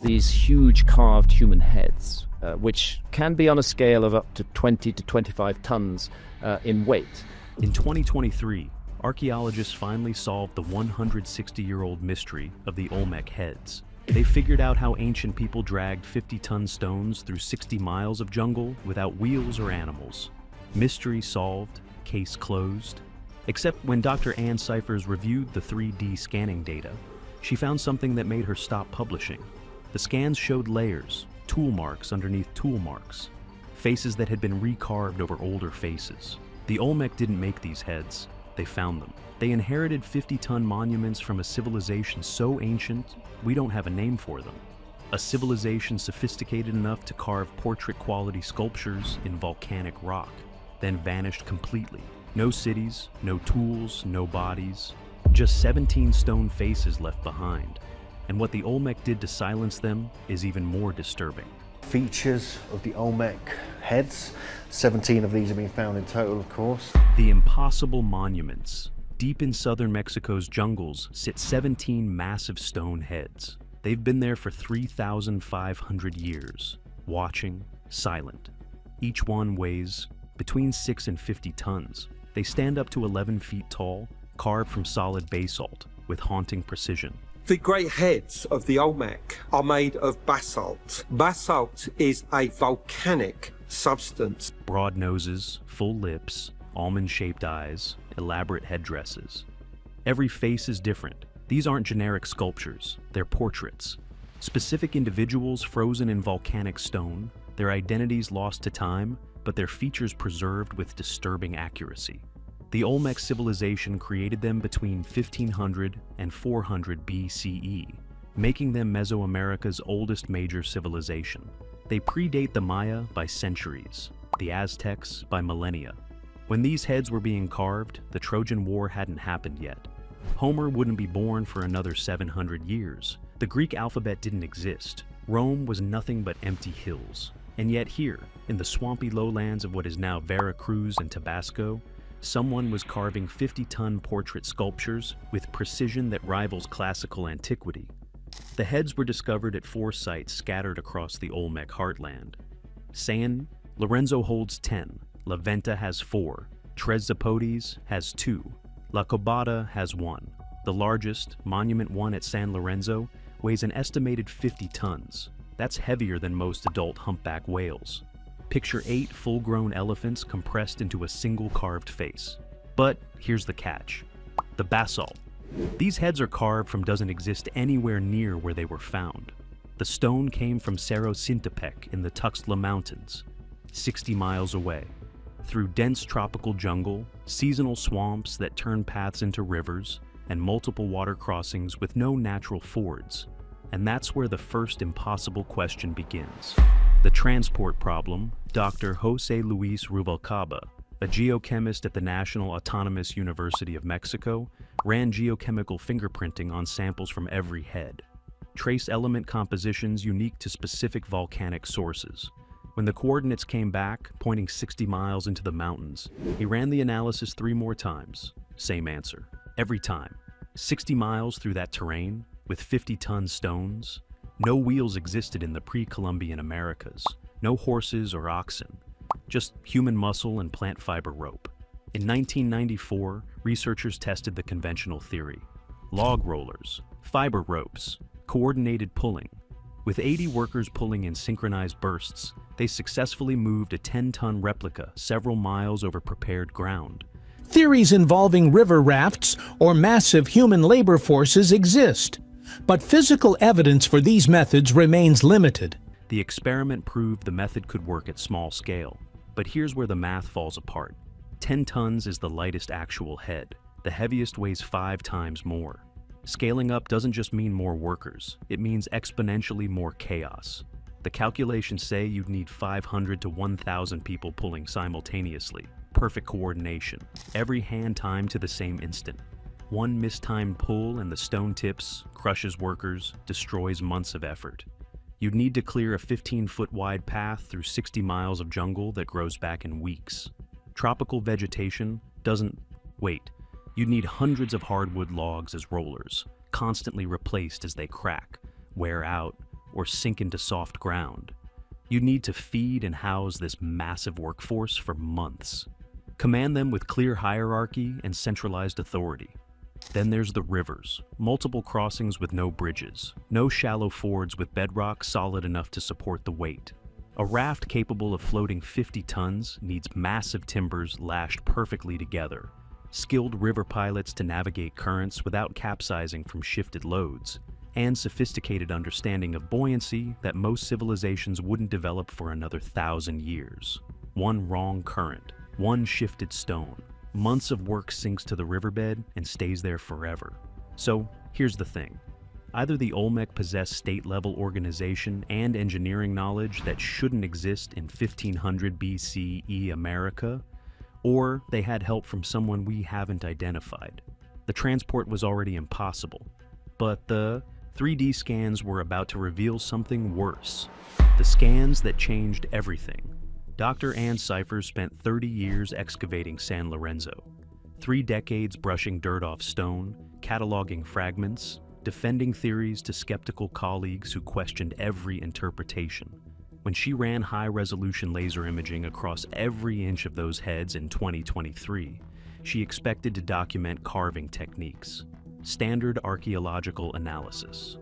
These huge carved human heads, which can be on a scale of up to 20 to 25 tons in weight. In 2023, archaeologists finally solved the 160-year-old mystery of the Olmec heads. They figured out how ancient people dragged 50-ton stones through 60 miles of jungle without wheels or animals. Mystery solved, case closed. Except when Dr. Ann Cyphers reviewed the 3D scanning data, she found something that made her stop publishing. The scans showed layers, tool marks underneath tool marks, faces that had been recarved over older faces. The Olmec didn't make these heads, they found them. They inherited 50-ton monuments from a civilization so ancient, we don't have a name for them. A civilization sophisticated enough to carve portrait-quality sculptures in volcanic rock, then vanished completely. No cities, no tools, no bodies, just 17 stone faces left behind. And what the Olmec did to silence them is even more disturbing. Features of the Olmec heads. 17 of these have been found in total, of course. The impossible monuments. Deep in southern Mexico's jungles sit 17 massive stone heads. They've been there for 3,500 years, watching, silent. Each one weighs between 6 and 50 tons. They stand up to 11 feet tall, carved from solid basalt with haunting precision. The great heads of the Olmec are made of basalt. Basalt is a volcanic substance. Broad noses, full lips, almond-shaped eyes, elaborate headdresses. Every face is different. These aren't generic sculptures, they're portraits. Specific individuals frozen in volcanic stone, their identities lost to time, but their features preserved with disturbing accuracy. The Olmec civilization created them between 1500 and 400 BCE, making them Mesoamerica's oldest major civilization. They predate the Maya by centuries, the Aztecs by millennia. When these heads were being carved, the Trojan War hadn't happened yet. Homer wouldn't be born for another 700 years. The Greek alphabet didn't exist. Rome was nothing but empty hills. And yet here, in the swampy lowlands of what is now Veracruz and Tabasco, someone was carving 50-ton portrait sculptures with precision that rivals classical antiquity. The heads were discovered at 4 sites scattered across the Olmec heartland. San Lorenzo holds 10, La Venta has 4, Tres Zapotes has 2, La Cobada has 1. The largest, Monument 1 at San Lorenzo, weighs an estimated 50 tons. That's heavier than most adult humpback whales. Picture 8 full-grown elephants compressed into a single carved face. But here's the catch: the basalt. These heads are carved from doesn't exist anywhere near where they were found. The stone came from Cerro Sintepec in the Tuxtla Mountains, 60 miles away. Through dense tropical jungle, seasonal swamps that turn paths into rivers, and multiple water crossings with no natural fords. And that's where the first impossible question begins. The transport problem. Dr. Jose Luis Rubalcaba, a geochemist at the National Autonomous University of Mexico, ran geochemical fingerprinting on samples from every head. Trace element compositions unique to specific volcanic sources. When the coordinates came back, pointing 60 miles into the mountains, he ran the analysis 3 more times. Same answer. Every time. 60 miles through that terrain, with 50-ton stones. No wheels existed in the pre-Columbian Americas. No horses or oxen. Just human muscle and plant fiber rope. In 1994, researchers tested the conventional theory. Log rollers, fiber ropes, coordinated pulling. With 80 workers pulling in synchronized bursts, they successfully moved a 10-ton replica several miles over prepared ground. Theories involving river rafts or massive human labor forces exist, but physical evidence for these methods remains limited. The experiment proved the method could work at small scale, but here's where the math falls apart. 10 tons is the lightest actual head. The heaviest weighs 5 times more. Scaling up doesn't just mean more workers, it means exponentially more chaos. The calculations say you'd need 500 to 1,000 people pulling simultaneously. Perfect coordination. Every hand timed to the same instant. One mistimed pull and the stone tips, crushes workers, destroys months of effort. You'd need to clear a 15-foot wide path through 60 miles of jungle that grows back in weeks. Tropical vegetation doesn't wait. You'd need hundreds of hardwood logs as rollers, constantly replaced as they crack, wear out, or sink into soft ground. You'd need to feed and house this massive workforce for months. Command them with clear hierarchy and centralized authority. Then there's the rivers, multiple crossings with no bridges, no shallow fords with bedrock solid enough to support the weight. A raft capable of floating 50 tons needs massive timbers lashed perfectly together, skilled river pilots to navigate currents without capsizing from shifted loads, and sophisticated understanding of buoyancy that most civilizations wouldn't develop for another 1,000 years. One wrong current, one shifted stone, months of work sinks to the riverbed and stays there forever. So here's the thing. Either the Olmec possess state-level organization and engineering knowledge that shouldn't exist in 1500 BCE America, or they had help from someone we haven't identified. The transport was already impossible, but the 3D scans were about to reveal something worse. The scans that changed everything. Dr. Ann Cyphers spent 30 years excavating San Lorenzo, 3 decades brushing dirt off stone, cataloging fragments, defending theories to skeptical colleagues who questioned every interpretation. When she ran high-resolution laser imaging across every inch of those heads in 2023, she expected to document carving techniques. Standard archaeological analysis.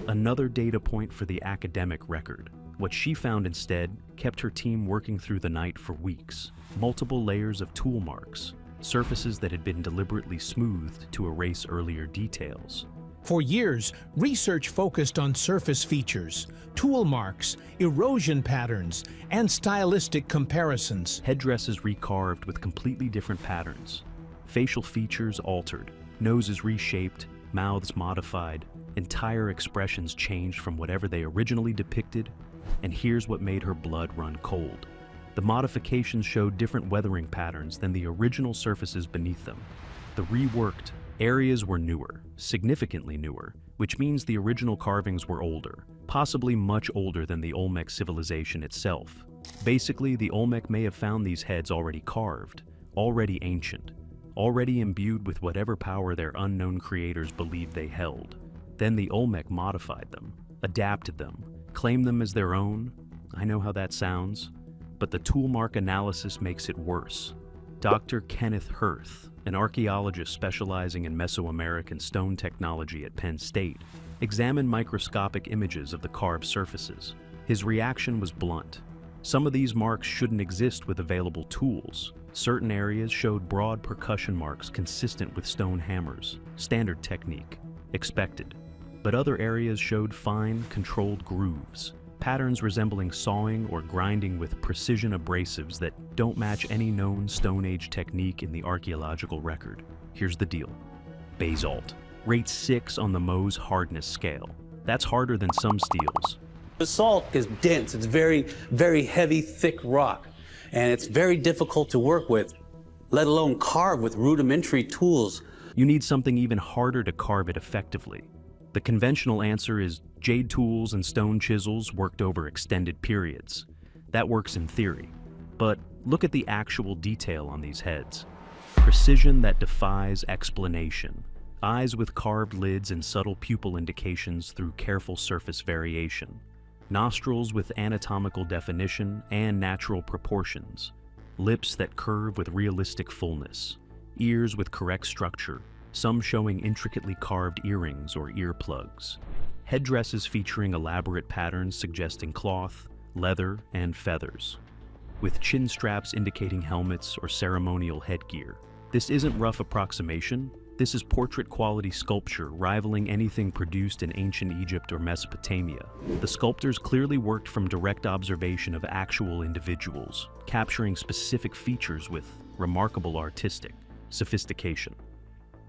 Another data point for the academic record. What she found instead kept her team working through the night for weeks. Multiple layers of tool marks, surfaces that had been deliberately smoothed to erase earlier details. For years, research focused on surface features, tool marks, erosion patterns, and stylistic comparisons. Headdresses recarved with completely different patterns. Facial features altered, noses reshaped, mouths modified, entire expressions changed from whatever they originally depicted, and here's what made her blood run cold. The modifications showed different weathering patterns than the original surfaces beneath them. The reworked areas were newer, significantly newer, which means the original carvings were older, possibly much older than the Olmec civilization itself. Basically, the Olmec may have found these heads already carved, already ancient, already imbued with whatever power their unknown creators believed they held. Then the Olmec modified them, adapted them, claimed them as their own. I know how that sounds, but the toolmark analysis makes it worse. Dr. Kenneth Hirth, an archaeologist specializing in Mesoamerican stone technology at Penn State, examined microscopic images of the carved surfaces. His reaction was blunt. Some of these marks shouldn't exist with available tools. Certain areas showed broad percussion marks consistent with stone hammers, standard technique, expected. But other areas showed fine, controlled grooves, patterns resembling sawing or grinding with precision abrasives that don't match any known Stone Age technique in the archaeological record. Here's the deal. Basalt. Rate 6 on the Mohs hardness scale. That's harder than some steels. Basalt is dense. It's very, very heavy, thick rock. And it's very difficult to work with, let alone carve with rudimentary tools. You need something even harder to carve it effectively. The conventional answer is jade tools and stone chisels worked over extended periods. That works in theory. But look at the actual detail on these heads. Precision that defies explanation. Eyes with carved lids and subtle pupil indications through careful surface variation. Nostrils with anatomical definition and natural proportions. Lips that curve with realistic fullness. Ears with correct structure, some showing intricately carved earrings or earplugs. Headdresses featuring elaborate patterns suggesting cloth, leather, and feathers, with chin straps indicating helmets or ceremonial headgear. This isn't rough approximation. This is portrait-quality sculpture rivaling anything produced in ancient Egypt or Mesopotamia. The sculptors clearly worked from direct observation of actual individuals, capturing specific features with remarkable artistic sophistication.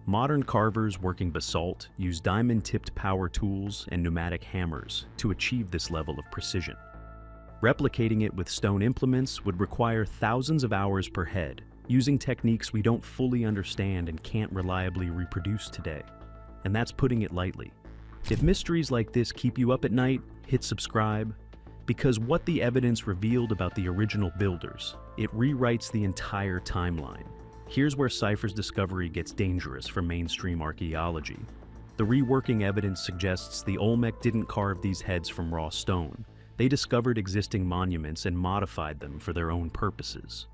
Modern carvers working basalt use diamond-tipped power tools and pneumatic hammers to achieve this level of precision. Replicating it with stone implements would require thousands of hours per head, using techniques we don't fully understand and can't reliably reproduce today. And that's putting it lightly. If mysteries like this keep you up at night, hit subscribe, because what the evidence revealed about the original builders, it rewrites the entire timeline. Here's where Cyphers' discovery gets dangerous for mainstream archaeology. The reworking evidence suggests the Olmec didn't carve these heads from raw stone. They discovered existing monuments and modified them for their own purposes.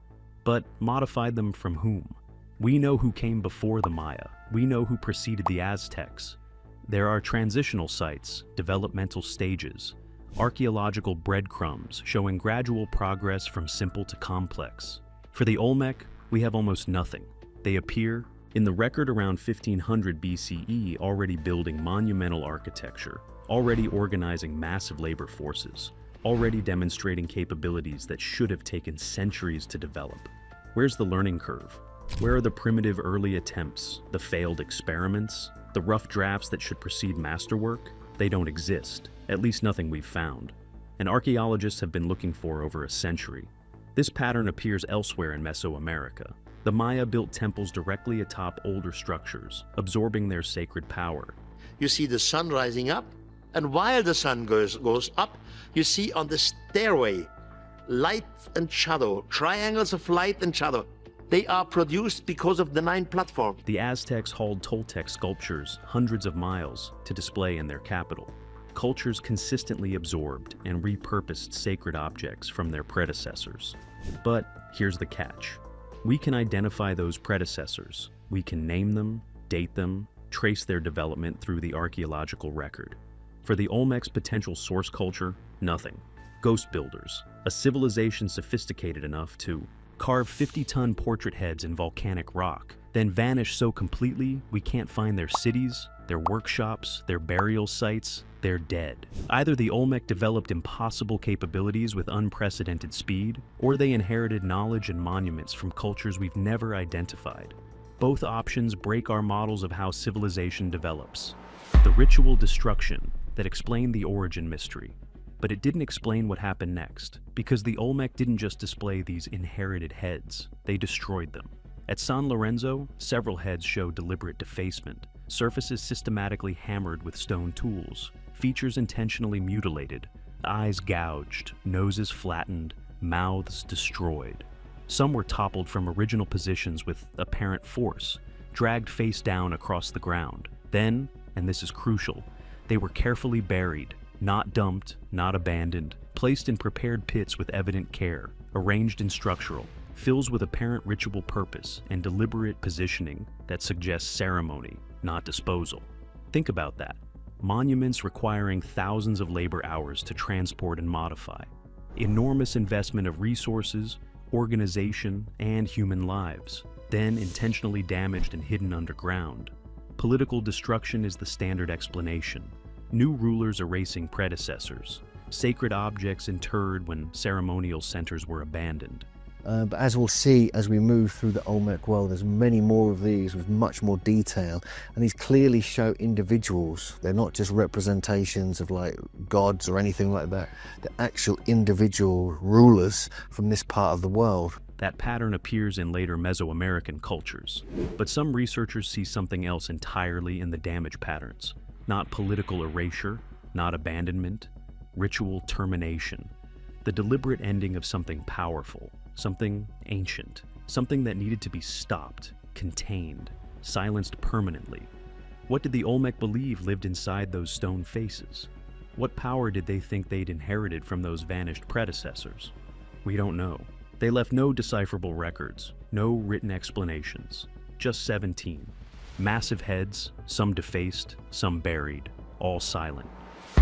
But modified them from whom? We know who came before the Maya. We know who preceded the Aztecs. There are transitional sites, developmental stages, archaeological breadcrumbs showing gradual progress from simple to complex. For the Olmec, we have almost nothing. They appear in the record around 1500 BCE, already building monumental architecture, already organizing massive labor forces, already demonstrating capabilities that should have taken centuries to develop. Where's the learning curve? Where are the primitive early attempts, the failed experiments, the rough drafts that should precede masterwork? They don't exist, at least nothing we've found. And archaeologists have been looking for over a century. This pattern appears elsewhere in Mesoamerica. The Maya built temples directly atop older structures, absorbing their sacred power. You see the sun rising up, and while the sun goes up, you see on the stairway light and shadow, triangles of light and shadow. They are produced because of the 9 platforms. The Aztecs hauled Toltec sculptures hundreds of miles to display in their capital. Cultures consistently absorbed and repurposed sacred objects from their predecessors. But here's the catch. We can identify those predecessors. We can name them, date them, trace their development through the archaeological record. For the Olmec's potential source culture, nothing. Ghost builders, a civilization sophisticated enough to carve 50-ton portrait heads in volcanic rock, then vanish so completely we can't find their cities, their workshops, their burial sites. They're dead. Either the Olmec developed impossible capabilities with unprecedented speed, or they inherited knowledge and monuments from cultures we've never identified. Both options break our models of how civilization develops. The ritual destruction that explained the origin mystery, but it didn't explain what happened next, because the Olmec didn't just display these inherited heads, they destroyed them. At San Lorenzo, several heads show deliberate defacement, surfaces systematically hammered with stone tools, features intentionally mutilated, eyes gouged, noses flattened, mouths destroyed. Some were toppled from original positions with apparent force, dragged face down across the ground. Then, and this is crucial, they were carefully buried, not dumped, not abandoned, placed in prepared pits with evident care, arranged in structural, fills with apparent ritual purpose and deliberate positioning that suggests ceremony, not disposal. Think about that. Monuments requiring thousands of labor hours to transport and modify. Enormous investment of resources, organization, and human lives, then intentionally damaged and hidden underground. Political destruction is the standard explanation. New rulers erasing predecessors. Sacred objects interred when ceremonial centers were abandoned. But as we'll see as we move through the Olmec world, there's many more of these with much more detail, and these clearly show individuals. They're not just representations of like gods or anything like that. They're actual individual rulers from this part of the world. That pattern appears in later Mesoamerican cultures, but some researchers see something else entirely in the damage patterns. Not political erasure, not abandonment, ritual termination. The deliberate ending of something powerful. Something ancient, something that needed to be stopped, contained, silenced permanently. What did the Olmec believe lived inside those stone faces? What power did they think they'd inherited from those vanished predecessors? We don't know. They left no decipherable records, no written explanations, just 17. Massive heads, some defaced, some buried, all silent.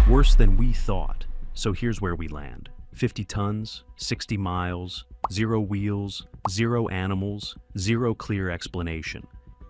Worse than we thought. So here's where we land. 50 tons, 60 miles, 0 wheels, 0 animals, 0 clear explanation.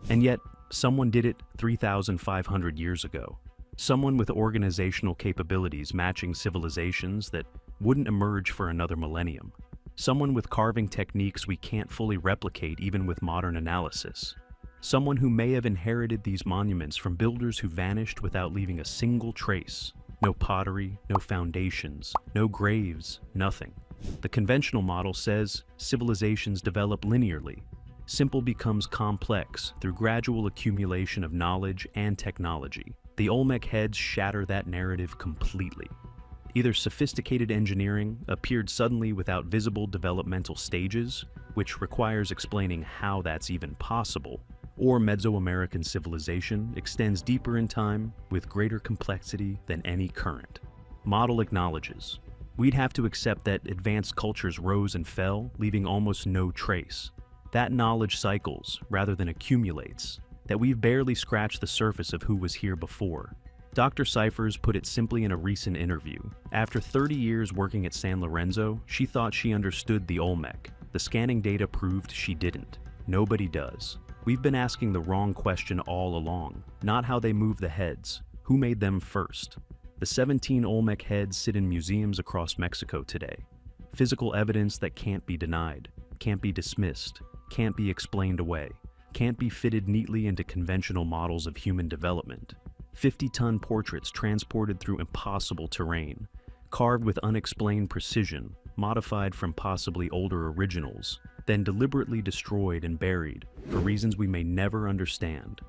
And yet, someone did it 3,500 years ago. Someone with organizational capabilities matching civilizations that wouldn't emerge for another millennium. Someone with carving techniques we can't fully replicate even with modern analysis. Someone who may have inherited these monuments from builders who vanished without leaving a single trace. No pottery, no foundations, no graves, nothing. The conventional model says civilizations develop linearly. Simple becomes complex through gradual accumulation of knowledge and technology. The Olmec heads shatter that narrative completely. Either sophisticated engineering appeared suddenly without visible developmental stages, which requires explaining how that's even possible, or Mesoamerican civilization extends deeper in time with greater complexity than any current. Model acknowledges, we'd have to accept that advanced cultures rose and fell, leaving almost no trace. That knowledge cycles rather than accumulates, that we've barely scratched the surface of who was here before. Dr. Cyphers put it simply in a recent interview. After 30 years working at San Lorenzo, she thought she understood the Olmec. The scanning data proved she didn't. Nobody does. We've been asking the wrong question all along, not how they move the heads, who made them first. The 17 Olmec heads sit in museums across Mexico today. Physical evidence that can't be denied, can't be dismissed, can't be explained away, can't be fitted neatly into conventional models of human development. 50-ton portraits transported through impossible terrain, carved with unexplained precision, modified from possibly older originals, then deliberately destroyed and buried for reasons we may never understand.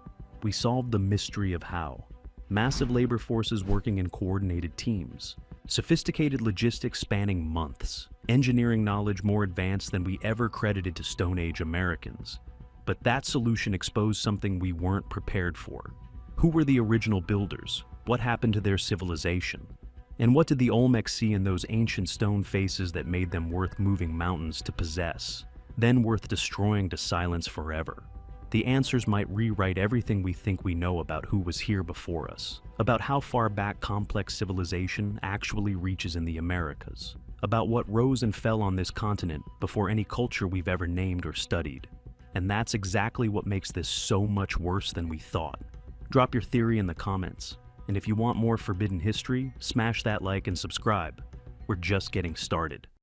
We solved the mystery of how. Massive labor forces working in coordinated teams, sophisticated logistics spanning months, engineering knowledge more advanced than we ever credited to Stone Age Americans. But that solution exposed something we weren't prepared for. Who were the original builders? What happened to their civilization? And what did the Olmec see in those ancient stone faces that made them worth moving mountains to possess, then worth destroying to silence forever? The answers might rewrite everything we think we know about who was here before us, about how far back complex civilization actually reaches in the Americas, about what rose and fell on this continent before any culture we've ever named or studied. And that's exactly what makes this so much worse than we thought. Drop your theory in the comments, and if you want more forbidden history, smash that like and subscribe. We're just getting started.